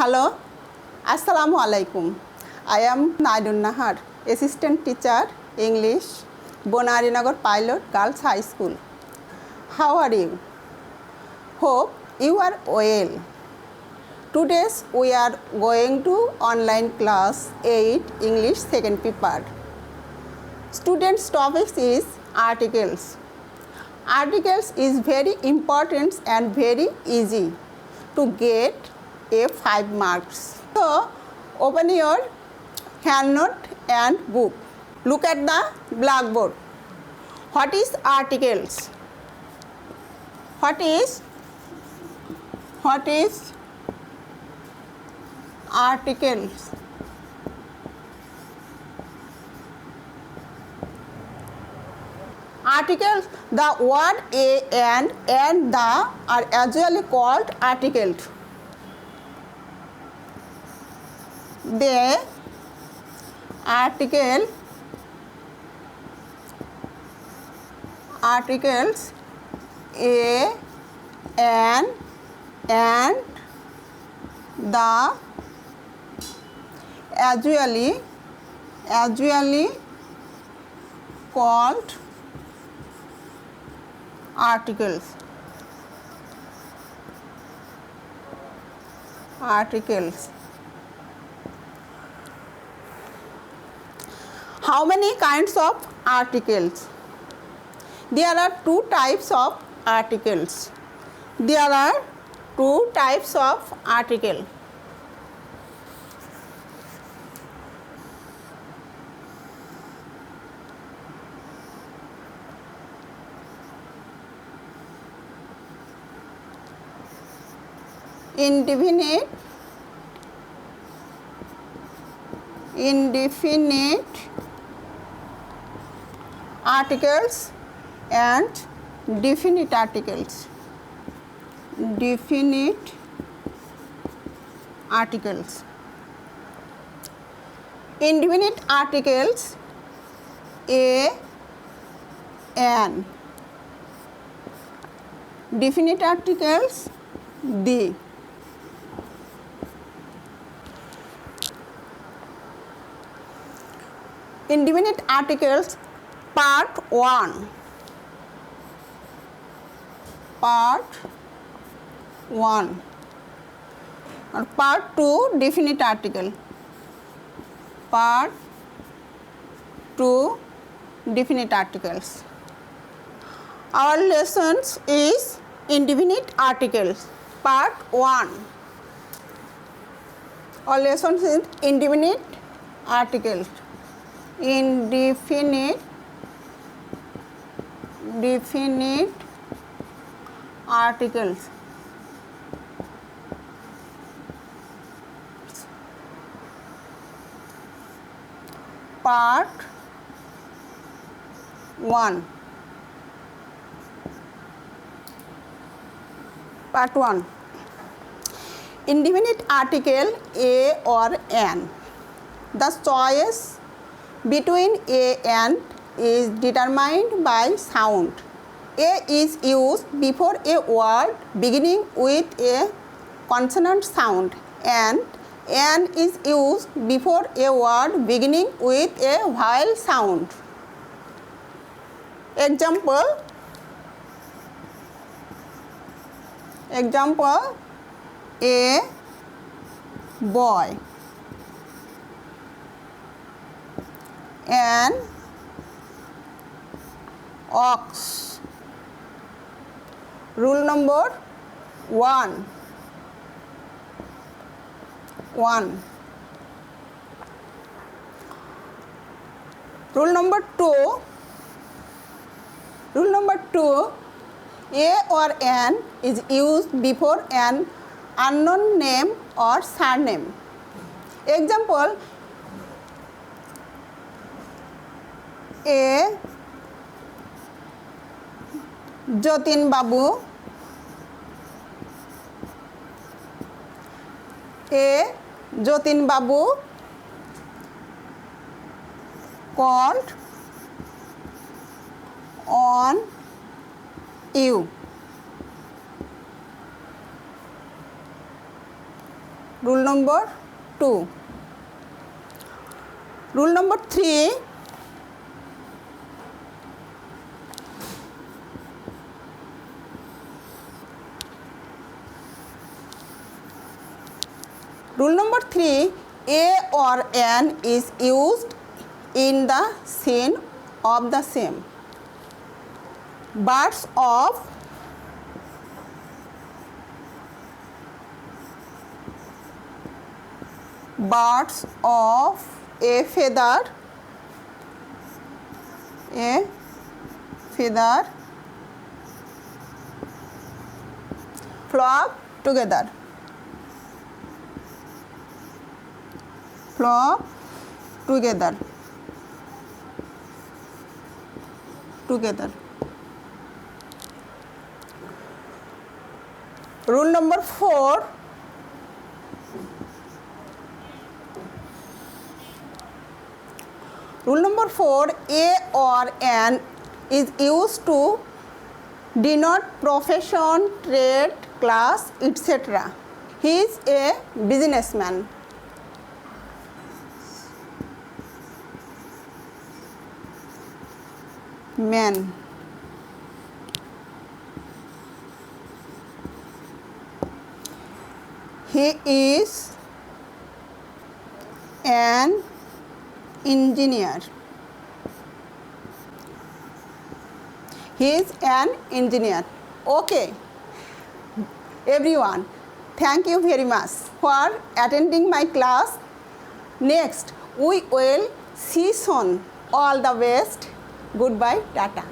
Hello, Assalamu alaikum. I am Naidun Nahar, Assistant Teacher, English, Bonarinagar Pilot Girls High School. How are you? Hope you are well. Today we are going to online class 8 English second paper. Students' topic is articles. Articles is very important and very easy to get a 5 marks. So open your hand note and book. Look at the blackboard. What is articles? What is articles? Articles, the word a and the are usually called articles. They articles a and the usually called articles. How many kinds of articles? There are two types of articles. Indefinite articles and definite articles. Indefinite articles, a an. Definite articles the. Indefinite articles part 1. Or part 2 definite article. Part 2 definite articles. Our lessons is indefinite articles part 1. Our lessons is indefinite articles. Definite articles. Part 1. Indefinite article a or an. The choice between a and is determined by sound. A is used before a word beginning with a consonant sound and an is used before a word beginning with a vowel sound. Example, a boy, an ox. Rule number 1. Rule number 2, a or an is used before an unknown name or surname. Example, a Jatin Babu, called on you. Rule number 2. Rule number 3. Rule number 3, a or an is used in the scene of the same. Birds of a feather flock together. Rule number 4. Rule number 4, a or an is used to denote profession, trade, class, etc. He is a businessman. Man. He is an engineer. He is an engineer. Okay, everyone, thank you very much for attending my class. Next, we will see soon. All the best. Goodbye. Tata.